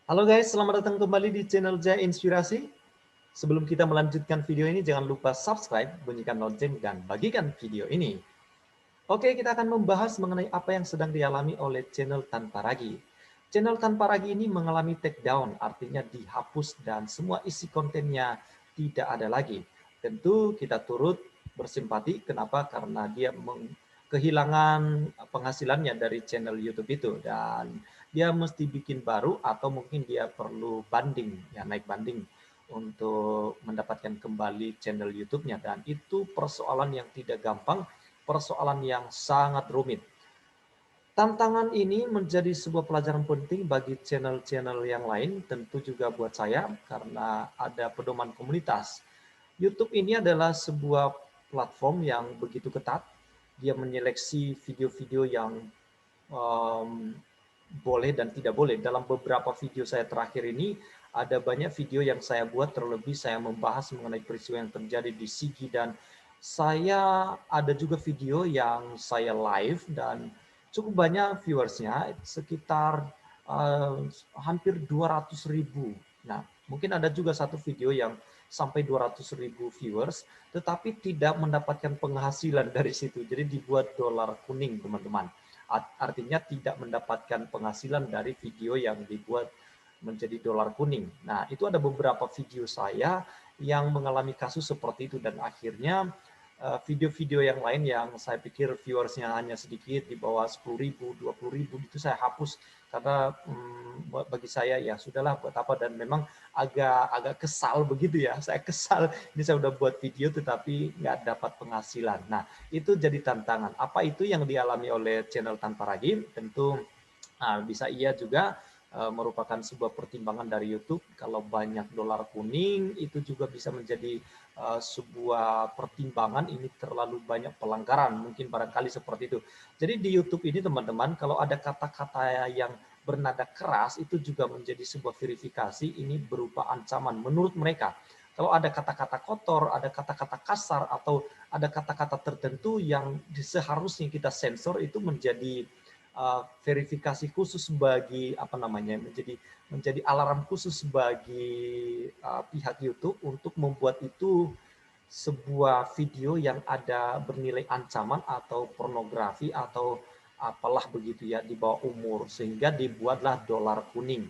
Halo guys, selamat datang kembali di channel Jaya Inspirasi. Sebelum kita melanjutkan video ini, jangan lupa subscribe, bunyikan lonceng, dan bagikan video ini. Oke, kita akan membahas mengenai apa yang sedang dialami oleh channel Tanpa Ragi. Channel Tanpa Ragi ini mengalami takedown, artinya dihapus dan semua isi kontennya tidak ada lagi. Tentu kita turut bersimpati, kenapa? Karena dia kehilangan penghasilannya dari channel YouTube itu, dan dia mesti bikin baru atau mungkin dia perlu banding, ya naik banding untuk mendapatkan kembali channel YouTube-nya, dan itu persoalan yang tidak gampang, persoalan yang sangat rumit. Tantangan ini menjadi sebuah pelajaran penting bagi channel-channel yang lain, tentu juga buat saya karena ada pedoman komunitas. YouTube ini adalah sebuah platform yang begitu ketat. Dia menyeleksi video-video yang um, boleh dan tidak boleh. Dalam beberapa video saya terakhir ini, ada banyak video yang saya buat, terlebih saya membahas mengenai peristiwa yang terjadi di Sigi, dan saya ada juga video yang saya live dan cukup banyak viewersnya, sekitar hampir 200.000. Nah, mungkin ada juga satu video yang sampai 200.000 viewers, tetapi tidak mendapatkan penghasilan dari situ. Jadi dibuat dolar kuning, teman-teman. Artinya tidak mendapatkan penghasilan dari video yang dibuat menjadi dolar kuning. Nah, itu ada beberapa video saya yang mengalami kasus seperti itu, dan akhirnya video-video yang lain yang saya pikir viewersnya hanya sedikit, di bawah 10.000, 20.000, itu saya hapus karena bagi saya ya sudahlah, buat apa, dan memang agak kesal begitu ya. Saya kesal, ini saya udah buat video tetapi nggak dapat penghasilan. Nah, itu jadi tantangan. Apa itu yang dialami oleh channel Tanpa Ragi? Tentu bisa iya juga merupakan sebuah pertimbangan dari YouTube. Kalau banyak dolar kuning, itu juga bisa menjadi sebuah pertimbangan, ini terlalu banyak pelanggaran, mungkin barangkali seperti itu. Jadi di YouTube ini teman-teman, kalau ada kata-kata yang bernada keras, itu juga menjadi sebuah verifikasi, ini berupa ancaman menurut mereka. Kalau ada kata-kata kotor, ada kata-kata kasar, atau ada kata-kata tertentu yang seharusnya kita sensor, itu menjadi verifikasi khusus bagi apa namanya, menjadi alarm khusus bagi pihak YouTube untuk membuat itu sebuah video yang ada bernilai ancaman atau pornografi atau apalah begitu ya, di bawah umur, sehingga dibuatlah dolar kuning.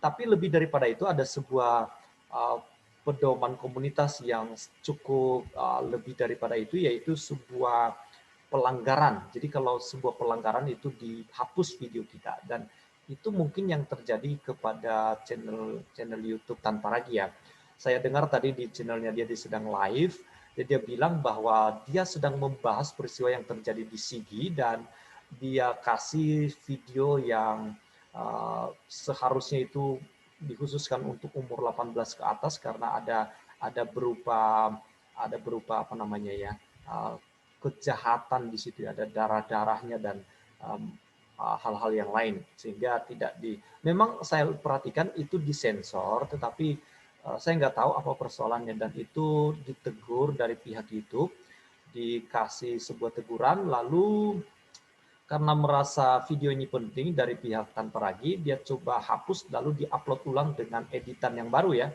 Tapi lebih daripada itu ada sebuah uh, pedoman komunitas yang cukup lebih daripada itu, yaitu sebuah pelanggaran. Jadi kalau sebuah pelanggaran itu dihapus video kita, dan itu mungkin yang terjadi kepada channel YouTube Tanpa Ragi ya. Saya dengar tadi di channelnya dia sedang live, dia bilang bahwa dia sedang membahas peristiwa yang terjadi di Sigi, dan dia kasih video yang seharusnya itu dikhususkan untuk umur 18 ke atas, karena ada berupa apa namanya ya, kejahatan di situ, ada darah-darahnya dan hal-hal yang lain, sehingga tidak memang saya perhatikan itu disensor, tetapi saya nggak tahu apa persoalannya, dan itu ditegur dari pihak YouTube, dikasih sebuah teguran, lalu karena merasa video ini penting dari pihak Tanpa Ragi, dia coba hapus lalu diupload ulang dengan editan yang baru ya.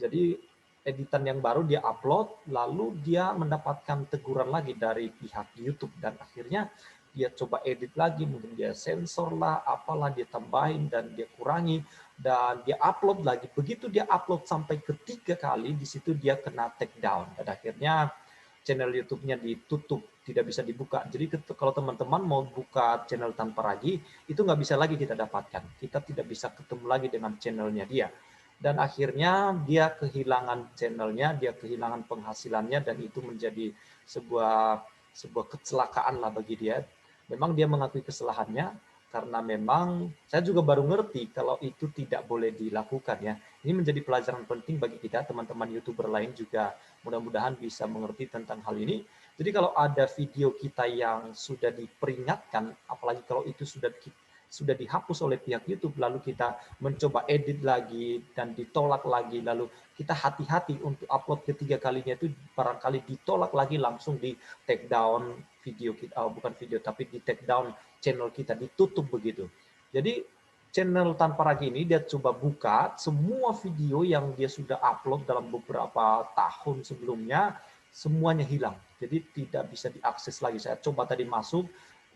Jadi editan yang baru dia upload, lalu dia mendapatkan teguran lagi dari pihak YouTube, dan akhirnya dia coba edit lagi, mungkin dia sensor lah, apalah, dia tambahin dan dia kurangi, dan dia upload lagi. Begitu dia upload sampai ketiga kali, di situ dia kena take down, dan akhirnya channel YouTube-nya ditutup, tidak bisa dibuka. Jadi kalau teman-teman mau buka channel Tanpa Ragi, itu nggak bisa lagi kita dapatkan. Kita tidak bisa ketemu lagi dengan channelnya dia. Dan akhirnya dia kehilangan channelnya, dia kehilangan penghasilannya, dan itu menjadi sebuah kecelakaan lah bagi dia. Memang dia mengakui kesalahannya, karena memang saya juga baru ngerti kalau itu tidak boleh dilakukan ya. Ini menjadi pelajaran penting bagi kita, teman-teman YouTuber lain juga mudah-mudahan bisa mengerti tentang hal ini. Jadi kalau ada video kita yang sudah diperingatkan, apalagi kalau itu sudah dihapus oleh pihak YouTube, lalu kita mencoba edit lagi dan ditolak lagi, lalu kita hati-hati untuk upload ketiga kalinya, itu barangkali ditolak lagi, langsung di take down video kita, bukan video tapi di take down channel kita, ditutup begitu. Jadi channel Tanpa Ragi ini dia coba buka semua video yang dia sudah upload dalam beberapa tahun sebelumnya, semuanya hilang. Jadi tidak bisa diakses lagi. Saya coba tadi masuk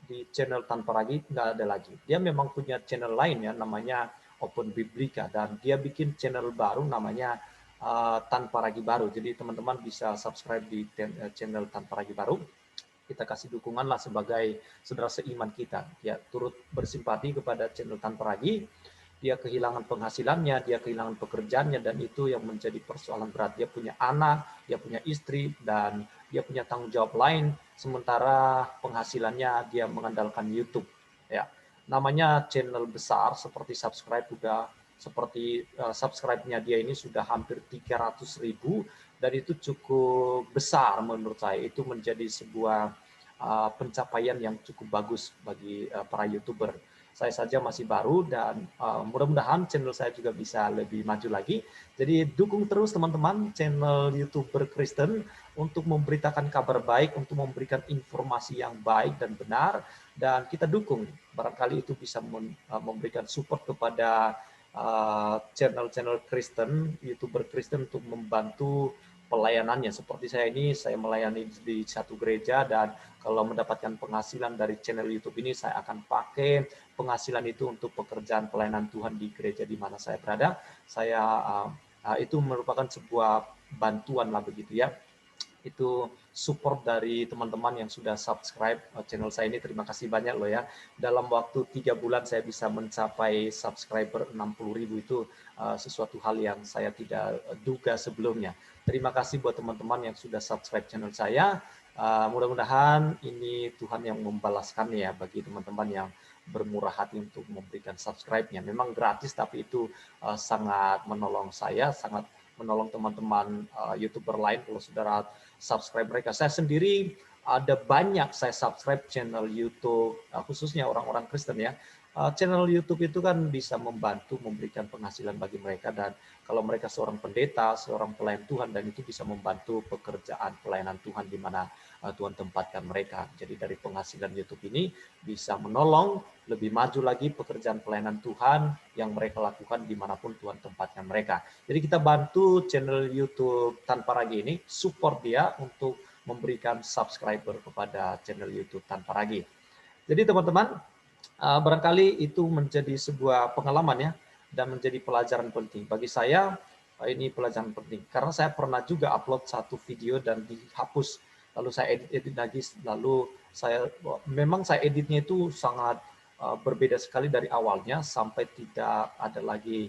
di channel Tanpa Ragi, nggak ada lagi. Dia memang punya channel lain ya, namanya Open Biblika, dan dia bikin channel baru namanya Tanpa Ragi Baru. Jadi teman-teman bisa subscribe di channel Tanpa Ragi Baru. Kita kasih dukungan lah sebagai saudara seiman kita. Ya, turut bersimpati kepada channel Tanpa Ragi. Dia kehilangan penghasilannya, dia kehilangan pekerjaannya, dan itu yang menjadi persoalan berat. Dia punya anak, dia punya istri, dan dia punya tanggung jawab lain. Sementara penghasilannya dia mengandalkan YouTube. Ya, namanya channel besar seperti subscribe udah seperti subscribe-nya dia ini sudah hampir 300.000, dan itu cukup besar menurut saya. Itu menjadi sebuah pencapaian yang cukup bagus bagi para YouTuber. Saya saja masih baru, dan mudah-mudahan channel saya juga bisa lebih maju lagi. Jadi dukung terus teman-teman channel YouTuber Kristen untuk memberitakan kabar baik, untuk memberikan informasi yang baik dan benar, dan kita dukung. Barangkali itu bisa memberikan support kepada channel-channel Kristen, YouTuber Kristen untuk membantu pelayanannya. Seperti saya ini, saya melayani di satu gereja, dan kalau mendapatkan penghasilan dari channel YouTube ini, saya akan pakai penghasilan itu untuk pekerjaan pelayanan Tuhan di gereja di mana saya berada. Saya itu merupakan sebuah bantuan lah begitu ya. Itu support dari teman-teman yang sudah subscribe channel saya ini. Terima kasih banyak loh ya. Dalam waktu 3 bulan saya bisa mencapai subscriber 60.000, itu sesuatu hal yang saya tidak duga sebelumnya. Terima kasih buat teman-teman yang sudah subscribe channel saya. Mudah-mudahan ini Tuhan yang membalaskannya ya bagi teman-teman yang bermurah hati untuk memberikan subscribe-nya. Memang gratis, tapi itu sangat menolong saya, sangat menolong teman-teman YouTuber lain kalau saudara subscribe mereka. Saya sendiri ada banyak saya subscribe channel YouTube, khususnya orang-orang Kristen ya. Channel YouTube itu kan bisa membantu memberikan penghasilan bagi mereka, dan kalau mereka seorang pendeta, seorang pelayan Tuhan, dan itu bisa membantu pekerjaan pelayanan Tuhan di mana Tuhan tempatkan mereka. Jadi dari penghasilan YouTube ini bisa menolong lebih maju lagi pekerjaan pelayanan Tuhan yang mereka lakukan dimanapun Tuhan tempatkan mereka. Jadi kita bantu channel YouTube Tanpa Ragi ini, support dia untuk memberikan subscriber kepada channel YouTube Tanpa Ragi. Jadi teman-teman, barangkali itu menjadi sebuah pengalaman ya, dan menjadi pelajaran penting. Bagi saya, ini pelajaran penting. Karena saya pernah juga upload satu video dan dihapus, lalu saya edit lagi, lalu memang saya editnya itu sangat berbeda sekali dari awalnya, sampai tidak ada lagi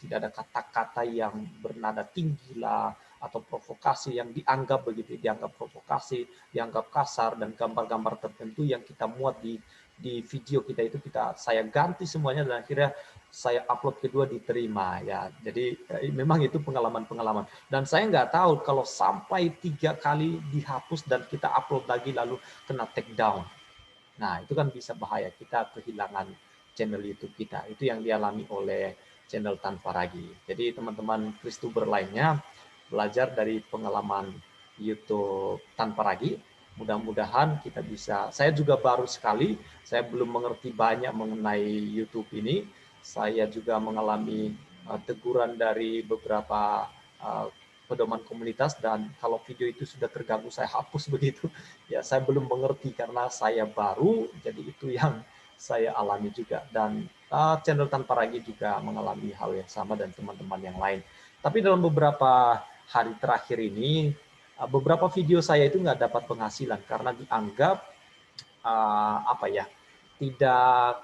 tidak ada kata-kata yang bernada tinggi lah, atau provokasi yang dianggap begitu, dianggap provokasi, dianggap kasar, dan gambar-gambar tertentu yang kita muat di video kita itu saya ganti semuanya, dan akhirnya saya upload kedua diterima ya. Jadi memang itu pengalaman-pengalaman, dan saya nggak tahu kalau sampai 3 kali dihapus dan kita upload lagi lalu kena take down. Nah, itu kan bisa bahaya, kita kehilangan channel YouTube kita. Itu yang dialami oleh channel Tanpa Ragi. Jadi teman-teman Kristuber lainnya, belajar dari pengalaman YouTube Tanpa Ragi. Mudah-mudahan kita bisa, saya juga baru sekali, saya belum mengerti banyak mengenai YouTube ini. Saya juga mengalami teguran dari beberapa pedoman komunitas, dan kalau video itu sudah terganggu saya hapus begitu. Ya, saya belum mengerti karena saya baru, jadi itu yang saya alami juga. Dan channel Tanpa Ragi juga mengalami hal yang sama, dan teman-teman yang lain. Tapi dalam beberapa hari terakhir ini, beberapa video saya itu nggak dapat penghasilan karena dianggap tidak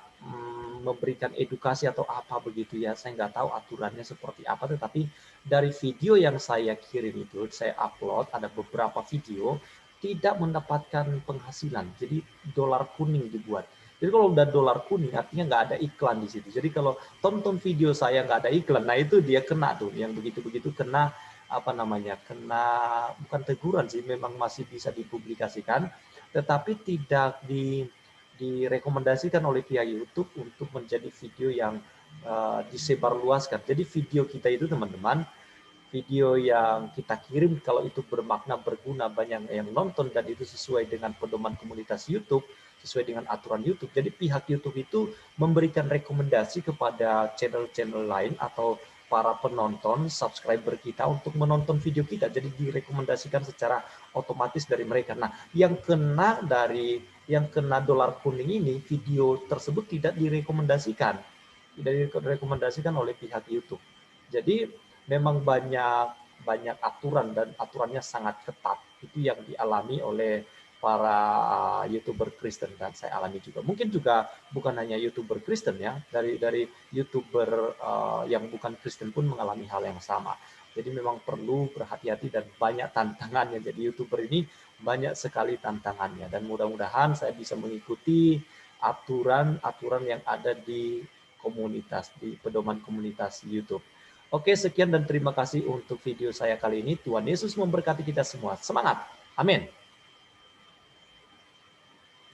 memberikan edukasi atau apa begitu ya. Saya nggak tahu aturannya seperti apa, tetapi dari video yang saya kirim itu, saya upload, ada beberapa video tidak mendapatkan penghasilan. Jadi dolar kuning dibuat. Jadi kalau udah dolar kuning artinya nggak ada iklan di situ. Jadi kalau tonton video saya nggak ada iklan, nah itu dia kena tuh, yang begitu-begitu kena kena bukan teguran sih, memang masih bisa dipublikasikan, tetapi tidak direkomendasikan oleh pihak YouTube untuk menjadi video yang disebarluaskan. Jadi video kita itu teman-teman, video yang kita kirim kalau itu bermakna, berguna, banyak yang nonton, dan itu sesuai dengan pedoman komunitas YouTube, sesuai dengan aturan YouTube. Jadi pihak YouTube itu memberikan rekomendasi kepada channel-channel lain atau para penonton, subscriber kita untuk menonton video kita. Jadi direkomendasikan secara otomatis dari mereka. Nah, yang kena dolar kuning ini, video tersebut tidak direkomendasikan. Tidak direkomendasikan oleh pihak YouTube. Jadi memang banyak aturan dan aturannya sangat ketat. Itu yang dialami oleh para YouTuber Kristen dan saya alami juga. Mungkin juga bukan hanya YouTuber Kristen ya, dari YouTuber yang bukan Kristen pun mengalami hal yang sama. Jadi memang perlu berhati-hati dan banyak tantangannya. Jadi YouTuber ini banyak sekali tantangannya dan mudah-mudahan saya bisa mengikuti aturan-aturan yang ada di komunitas, di pedoman komunitas YouTube. Oke, sekian dan terima kasih untuk video saya kali ini. Tuhan Yesus memberkati kita semua. Semangat. Amin.